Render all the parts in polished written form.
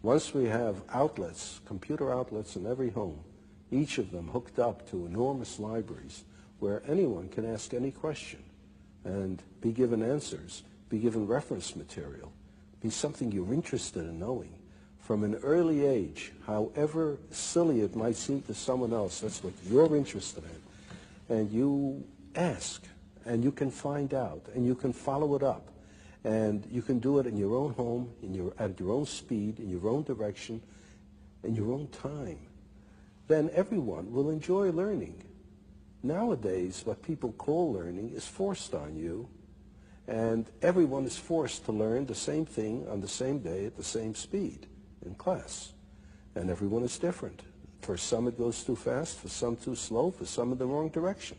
Once we have outlets, computer outlets in every home, each of them hooked up to enormous libraries where anyone can ask any question and be given answers, be given reference material, be something you're interested in knowing. From an early age, however silly it might seem to someone else, that's what you're interested in. And you ask, and you can find out, and you can follow it up. And you can do it in your own home, at your own speed, in your own direction, in your own time. Then everyone will enjoy learning. Nowadays, what people call learning is forced on you, and everyone is forced to learn the same thing on the same day at the same speed in class. And everyone is different. For some it goes too fast, for some too slow, for some in the wrong direction.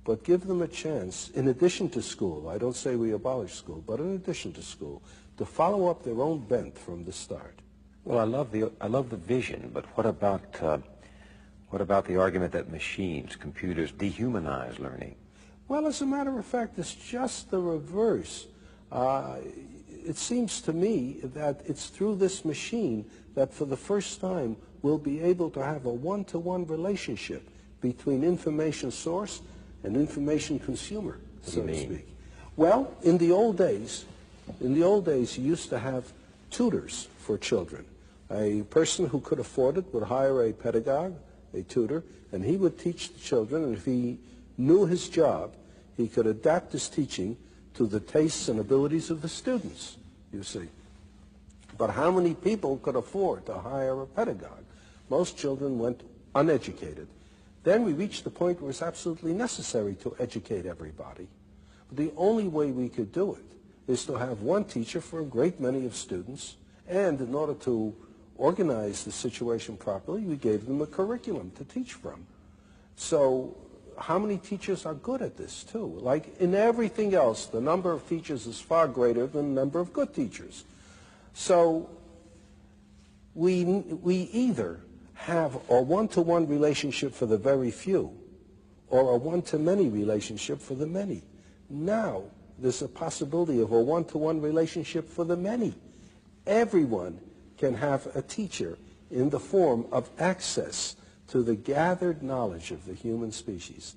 But give them a chance, in addition to school, I don't say we abolish school, but in addition to school, to follow up their own bent from the start. Well, I love the vision, but what about the argument that machines, computers, dehumanize learning? Well, as a matter of fact, it's just the reverse. It seems to me that it's through this machine that for the first time we'll be able to have a one-to-one relationship between information source and information consumer, so to speak. Well, in the old days, you used to have tutors for children. A person who could afford it would hire a pedagogue, a tutor, and he would teach the children, and if he knew his job, he could adapt his teaching to the tastes and abilities of the students, you see. But how many people could afford to hire a pedagogue? Most children went uneducated. Then we reached the point where it's absolutely necessary to educate everybody. But the only way we could do it is to have one teacher for a great many of students, and in order to organize the situation properly, we gave them a curriculum to teach from. So how many teachers are good at this too? Like in everything else, the number of teachers is far greater than the number of good teachers. So we either have a one-to-one relationship for the very few or a one-to-many relationship for the many. Now there's a possibility of a one-to-one relationship for the many. Everyone can have a teacher in the form of access to the gathered knowledge of the human species.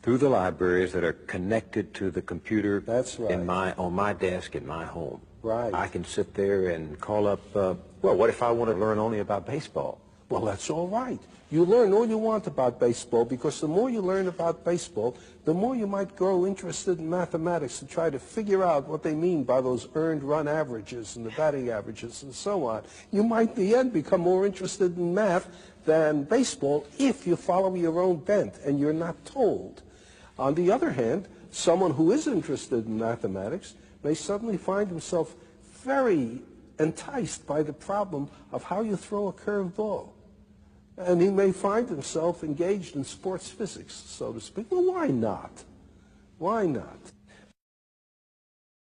Through the libraries that are connected to the computer. That's right. On my desk in my home. Right. I can sit there and call up, well, what if I want to learn only about baseball? Well, that's all right. You learn all you want about baseball, because the more you learn about baseball, the more you might grow interested in mathematics and try to figure out what they mean by those earned run averages and the batting averages and so on. You might in the end become more interested in math than baseball if you follow your own bent and you're not told. On the other hand, someone who is interested in mathematics may suddenly find himself very enticed by the problem of how you throw a curved ball. And he may find himself engaged in sports physics, so to speak. Well, why not? Why not?